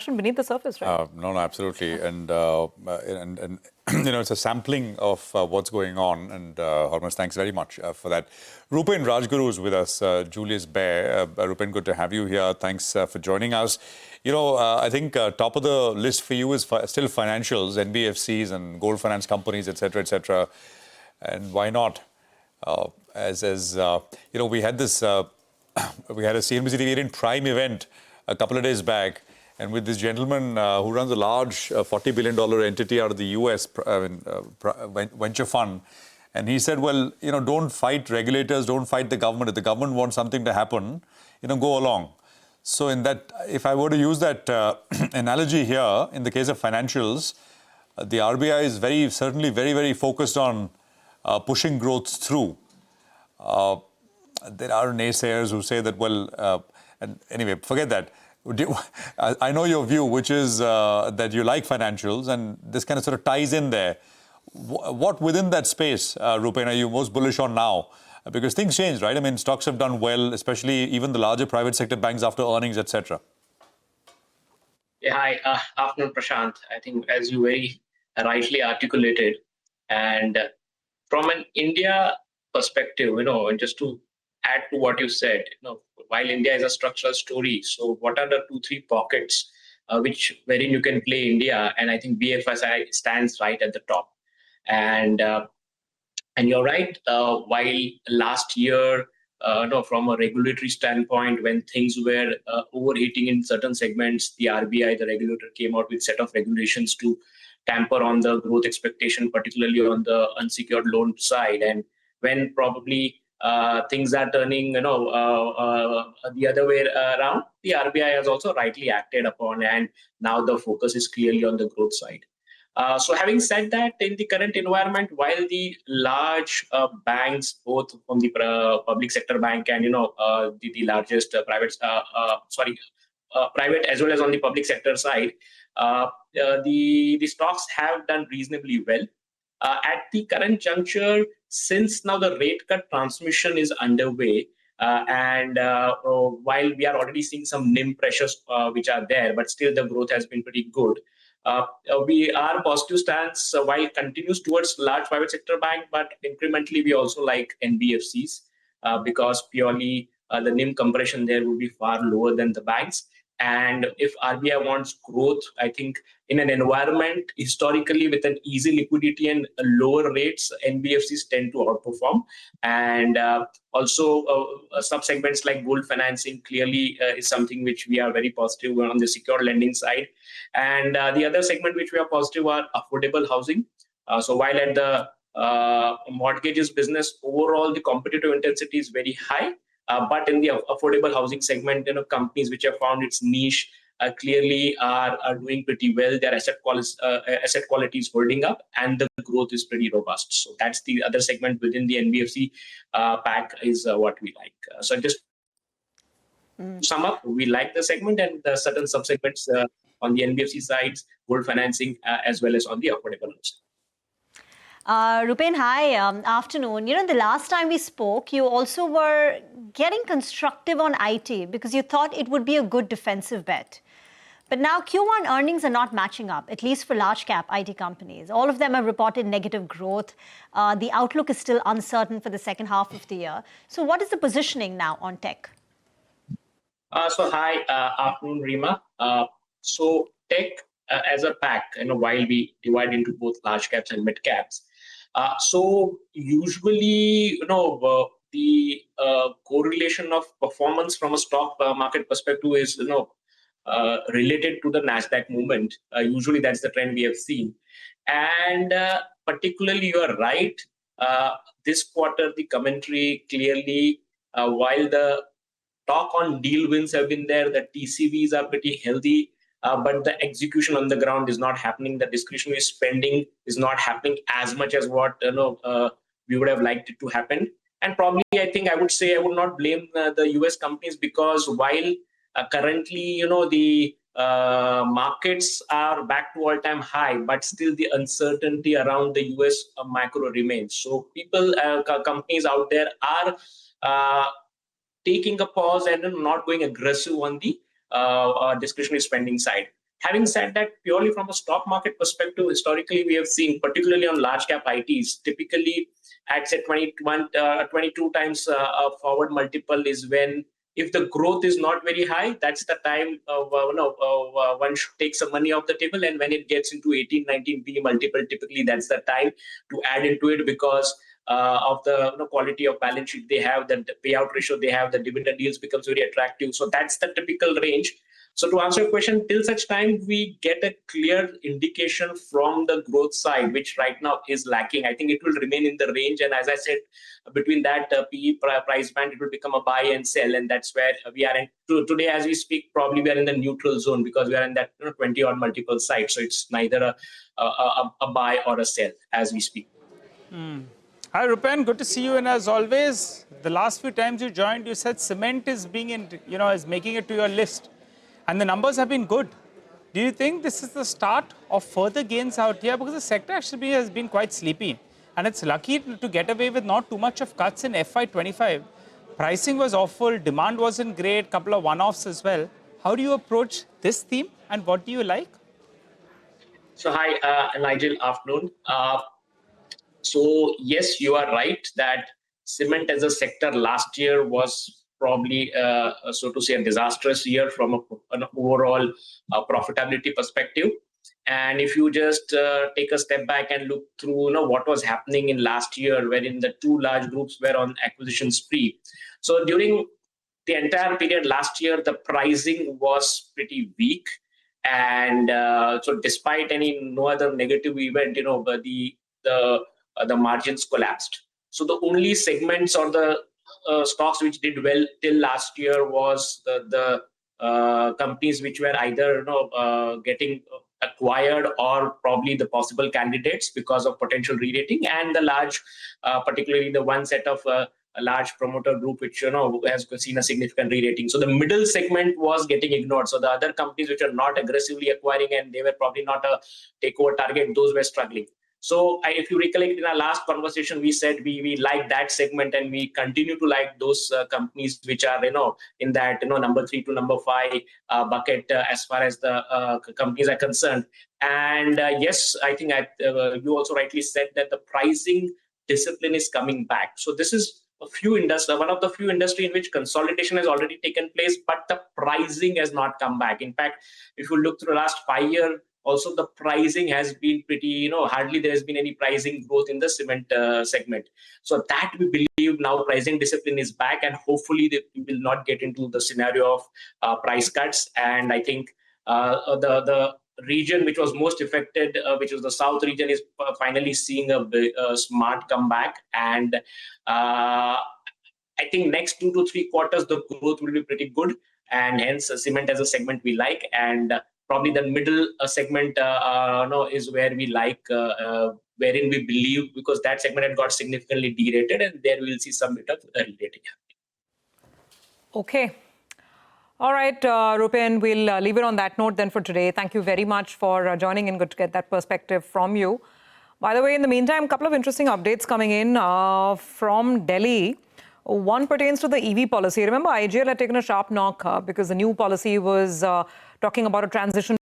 passion beneath the surface, right? No, absolutely. And it's a sampling of what's going on. And Hormuz, thanks very much for that. Rupen Rajguru is with us, Julius Baer. Rupen, good to have you here. Thanks for joining us. I think top of the list for you is still financials, NBFCs and gold finance companies, etc., etc. And why not? We had this, we had a CNBC-TV18 Prime event a couple of days back, and with this gentleman who runs a large $40 billion entity out of the US venture fund, and he said, well, don't fight regulators, don't fight the government. If the government wants something to happen, go along. So in that, if I were to use that analogy here, in the case of financials, the RBI is certainly very, very focused on pushing growth through. There are naysayers who say that, well, and anyway, forget that. I know your view, which is that you like financials, and this kind of sort of ties in there. What within that space, Rupen, are you most bullish on now? Because things change, right? I mean, stocks have done well, especially even the larger private sector banks after earnings, etc. Yeah, hi. Afternoon, Prashant. I think as you very rightly articulated, and from an India perspective, and just to add to what you said, while India is a structural story, so what are the 2-3 pockets wherein you can play India? And I think BFSI stands right at the top. And you're right. While last year, from a regulatory standpoint, when things were overheating in certain segments, the RBI, the regulator, came out with a set of regulations to tamper on the growth expectation, particularly on the unsecured loan side. And when probably things are turning, the other way around, the RBI has also rightly acted upon, and now the focus is clearly on the growth side. So having said that, in the current environment, while the large banks, both from the public sector bank and the largest private as well as on the public sector side, the stocks have done reasonably well. At the current juncture, since now the rate cut transmission is underway, and while we are already seeing some NIM pressures which are there, but still the growth has been pretty good. We are positive stance while continues towards large private sector bank, but incrementally we also like NBFCs because purely the NIM compression there will be far lower than the banks. And if RBI wants growth, I think in an environment historically with an easy liquidity and lower rates, NBFCs tend to outperform. And also sub-segments like gold financing clearly is something which we are very positive on the secured lending side. And the other segment which we are positive are affordable housing. So while at the mortgages business, overall the competitive intensity is very high. But in the affordable housing segment, companies which have found its niche clearly are doing pretty well. Their asset quality is holding up, and the growth is pretty robust. So that's the other segment within the NBFC pack is what we like. So just to sum up, we like the segment and the certain subsegments on the NBFC sides, gold financing, as well as on the affordable housing. Rupen, hi, afternoon. The last time we spoke, you also were getting constructive on IT because you thought it would be a good defensive bet. But now Q1 earnings are not matching up, at least for large cap IT companies. All of them have reported negative growth. The outlook is still uncertain for the second half of the year. So what is the positioning now on tech? Hi, afternoon, Rima. So tech as a pack, while we divide into both large caps and mid caps, so usually, the correlation of performance from a stock market perspective is, related to the Nasdaq movement. Usually, that's the trend we have seen, and particularly, you are right. This quarter, the commentary clearly, while the talk on deal wins have been there, the TCVs are pretty healthy. But the execution on the ground is not happening. The discretionary spending is not happening as much as what we would have liked it to happen. And probably, I would say I would not blame the US companies because while currently, the markets are back to all-time high, but still the uncertainty around the US macro remains. So companies out there are taking a pause and not going aggressive on the discretionary spending side. Having said that, purely from a stock market perspective, historically we have seen, particularly on large cap ITs, typically at say 22 times forward multiple is when, if the growth is not very high, that's the time one should take some money off the table. And when it gets into 18, 19 P multiple, typically that's the time to add into it, because of the quality of balance sheet they have, the payout ratio they have, the dividend yields becomes very attractive. So that's the typical range. So to answer your question, till such time we get a clear indication from the growth side, which right now is lacking, I think it will remain in the range. And as I said, between that PE price band, it will become a buy and sell. And that's where we are in today as we speak. Probably we are in the neutral zone because we are in that 20 odd multiple side. So it's neither a buy or a sell as we speak. Hi Rupen, good to see you. And as always, the last few times you joined, you said cement is being is making it to your list. And the numbers have been good. Do you think this is the start of further gains out here? Because the sector actually has been quite sleepy. And it's lucky to get away with not too much of cuts in FY25. Pricing was awful, demand wasn't great, couple of one-offs as well. How do you approach this theme and what do you like? So hi, Nigel, afternoon. So yes, you are right that cement as a sector last year was probably, so to say, a disastrous year from an overall profitability perspective. And if you just take a step back and look through what was happening in last year, wherein the two large groups were on acquisition spree. So during the entire period last year, the pricing was pretty weak. And so despite no other negative event, the margins collapsed. So the only segments or the stocks which did well till last year was the companies which were either getting acquired or probably the possible candidates because of potential re-rating, and the large, particularly the one set of a large promoter group which has seen a significant re-rating. So the middle segment was getting ignored. So the other companies which are not aggressively acquiring and they were probably not a takeover target, those were struggling. So if you recollect in our last conversation, we said we like that segment and we continue to like those companies which are in that number 3 to number 5 bucket as far as the companies are concerned. And yes, I think you also rightly said that the pricing discipline is coming back. So this is one of the few industry in which consolidation has already taken place, but the pricing has not come back. In fact, if you look through the last 5 years, also the pricing has been pretty, hardly there has been any pricing growth in the cement segment. So that we believe now pricing discipline is back, and hopefully we will not get into the scenario of price cuts. And I think the region which was most affected, which was the South region, is finally seeing a smart comeback. And I think next 2 to 3 quarters, the growth will be pretty good. And hence cement as a segment we like. And probably the middle segment is where we like, wherein we believe, because that segment had got significantly derated, and there we will see some bit of re-rating. Okay. All right, Rupen, we'll leave it on that note then for today. Thank you very much for joining in. Good to get that perspective from you. By the way, in the meantime, a couple of interesting updates coming in from Delhi. One pertains to the EV policy. Remember, IGL had taken a sharp knock because the new policy was talking about a transition